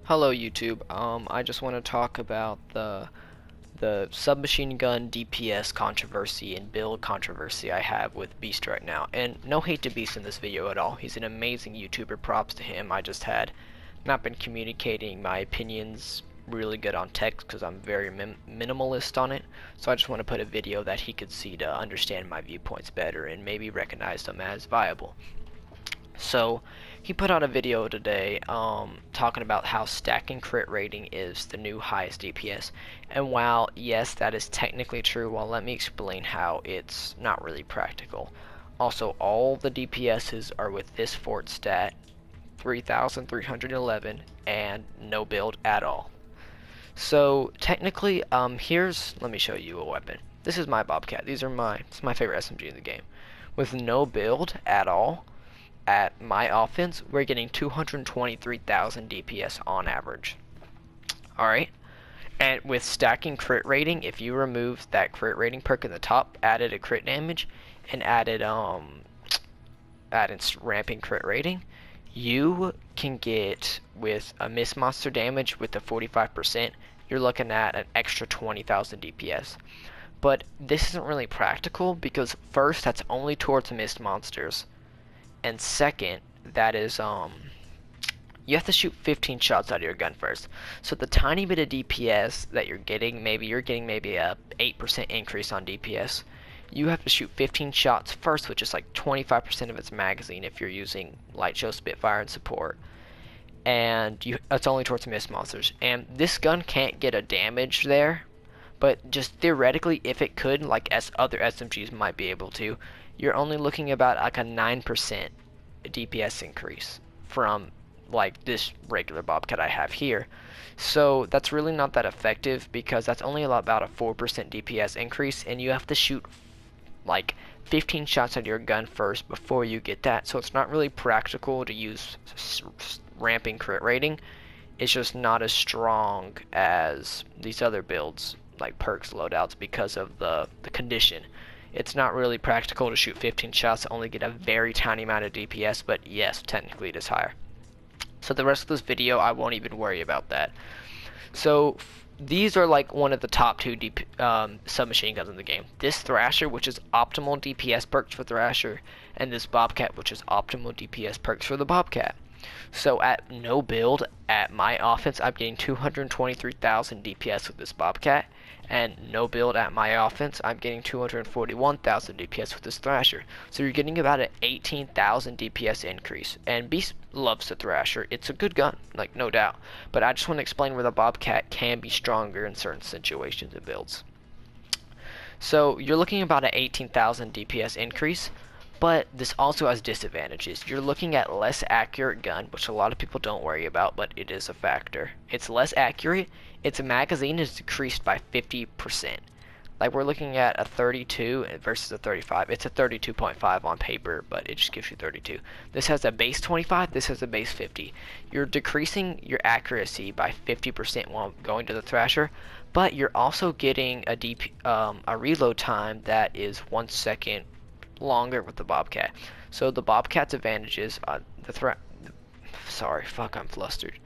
Hello YouTube. I just want to talk about the submachine gun DPS controversy and build controversy I have with Beast right now. And no hate to Beast in this video at all. He's an amazing YouTuber. Props to him. I just had not been communicating my opinions really good on text because I'm very minimalist on it. So I just want to put a video that he could see to understand my viewpoints better and maybe recognize them as viable. So he put out a video today talking about how stacking crit rating is the new highest DPS. And while yes, that is technically true, well, let me explain how it's not really practical. Also, all the DPSs are with this fort stat 3,311 and no build at all. So technically, let me show you a weapon. This is my Bobcat. It's my favorite SMG in the game. With no build at all, at my offense, we're getting 223,000 DPS on average. Alright? And with stacking crit rating, if you remove that crit rating perk in the top, added a crit damage, and added ramping crit rating, you can get, with a miss monster damage with the 45%, you're looking at an extra 20,000 DPS. But this isn't really practical because first, that's only towards missed monsters. And second, that is you have to shoot 15 shots out of your gun first. So the tiny bit of DPS that you're getting, maybe a 8% increase on DPS. You have to shoot 15 shots first, which is like 25% of its magazine if you're using Light Show, Spitfire, and support. And it's only towards missed monsters. And this gun can't get a damage there, but just theoretically, if it could, like as other SMGs might be able to, you're only looking about like a 9% DPS increase from like this regular Bobcat I have here. So that's really not that effective because that's only about a 4% DPS increase, and you have to shoot like 15 shots at your gun first before you get that. So it's not really practical to use ramping crit rating. It's just not as strong as these other builds like perks loadouts because of the condition. It's not really practical to shoot 15 shots to only get a very tiny amount of DPS, but yes, technically it is higher. So the rest of this video, I won't even worry about that. So these are like one of the top two submachine guns in the game. This Thrasher, which is optimal DPS perks for Thrasher, and this Bobcat, which is optimal DPS perks for the Bobcat. So at no build, at my offense, I'm getting 223,000 DPS with this Bobcat, and no build at my offense, I'm getting 241,000 DPS with this Thrasher. So you're getting about an 18,000 DPS increase. And Beast loves the Thrasher. It's a good gun, like no doubt. But I just want to explain where the Bobcat can be stronger in certain situations and builds. So you're looking about an 18,000 DPS increase. But this also has disadvantages. You're looking at less accurate gun, which a lot of people don't worry about, but it is a factor. It's less accurate. Its magazine is decreased by 50%. Like we're looking at a 32 versus a 35. It's a 32.5 on paper, but it just gives you 32. This has a base 25. This has a base 50. You're decreasing your accuracy by 50% while going to the Thrasher, but you're also getting a reload time that is 1 second longer with the Bobcat. So the Bobcat's advantages, I'm flustered.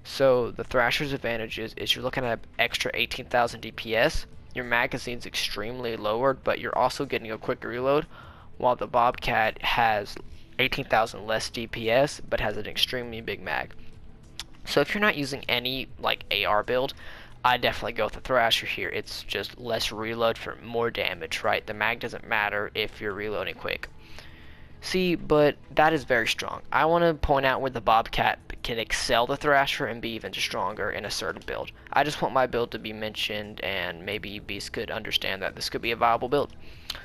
So the Thrasher's advantages is you're looking at an extra 18,000 DPS. Your magazine's extremely lowered, but you're also getting a quick reload, while the Bobcat has 18,000 less DPS, but has an extremely big mag. So if you're not using any like AR build, I definitely go with the Thrasher here. It's just less reload for more damage, right? The mag doesn't matter if you're reloading quick. See, but that is very strong. I want to point out where the Bobcat can excel the Thrasher and be even stronger in a certain build. I just want my build to be mentioned, and maybe Beast could understand that this could be a viable build.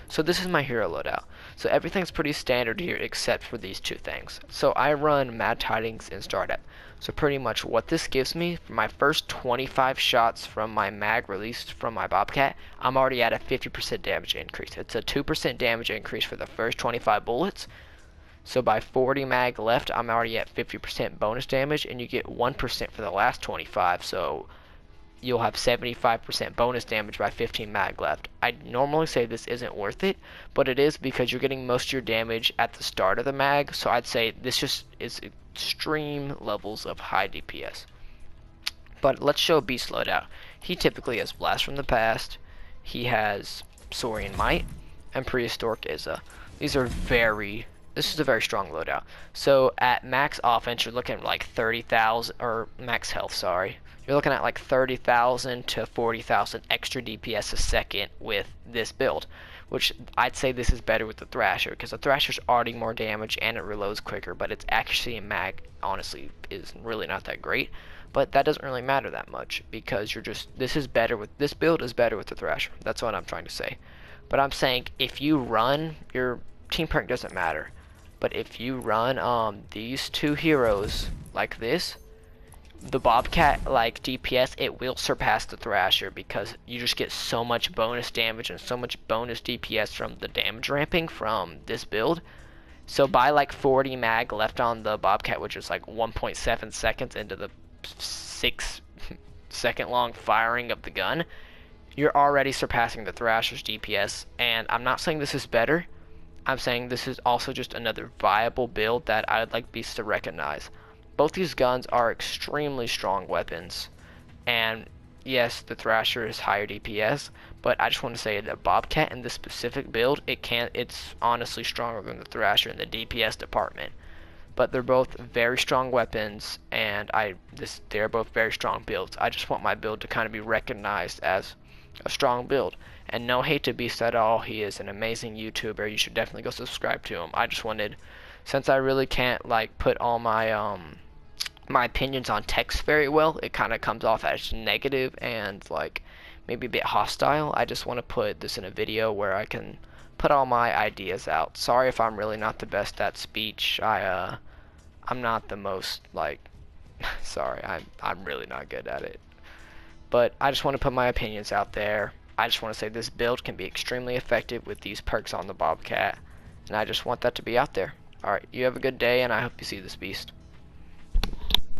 So this is my hero loadout. So everything's pretty standard here except for these two things. So I run Mad Tidings and Startup. So pretty much what this gives me, for my first 25 shots from my mag released from my Bobcat, I'm already at a 50% damage increase. It's a 2% damage increase for the first 25 bullets. So by 40 mag left, I'm already at 50% bonus damage, and you get 1% for the last 25. So you'll have 75% bonus damage by 15 mag left. I normally say this isn't worth it, but it is because you're getting most of your damage at the start of the mag. So I'd say this just is extreme levels of high DPS. But let's show Beast loadout. He typically has Blast from the Past, he has Saurian Might, and Prehistoric Izza. These are this is a very strong loadout. So at max offense, you're looking at like 30,000, or max health, sorry. You're looking at like 30,000 to 40,000 extra DPS a second with this build, which I'd say this is better with the Thrasher, because the Thrasher's already more damage and it reloads quicker, but its accuracy and mag honestly is really not that great. But that doesn't really matter that much, because this build is better with the Thrasher. That's what I'm trying to say. But I'm saying if you run, your team perk doesn't matter. But if you run these two heroes like this, the Bobcat like DPS, it will surpass the Thrasher, because you just get so much bonus damage and so much bonus DPS from the damage ramping from this build. So by like 40 mag left on the Bobcat, which is like 1.7 seconds into the 6-second long firing of the gun, you're already surpassing the Thrasher's DPS. And I'm not saying this is better, I'm saying this is also just another viable build that I would like Beast to recognize. Both these guns are extremely strong weapons, and yes, the Thrasher is higher DPS, but I just want to say that Bobcat in this specific build, it's honestly stronger than the Thrasher in the DPS department. But they're both very strong weapons, and they're both very strong builds. I just want my build to kind of be recognized as a strong build. And no hate to Beast at all, he is an amazing YouTuber. You should definitely go subscribe to him. I just wanted, since I really can't like put all my my opinions on text very well, it kind of comes off as negative and like maybe a bit hostile. I just want to put this in a video where I can put all my ideas out. Sorry if I'm really not the best at speech. I'm not the most like sorry, I'm really not good at it. But I just want to put my opinions out there. I just want to say this build can be extremely effective with these perks on the Bobcat, and I just want that to be out there. Alright, you have a good day, and I hope you see this Beast.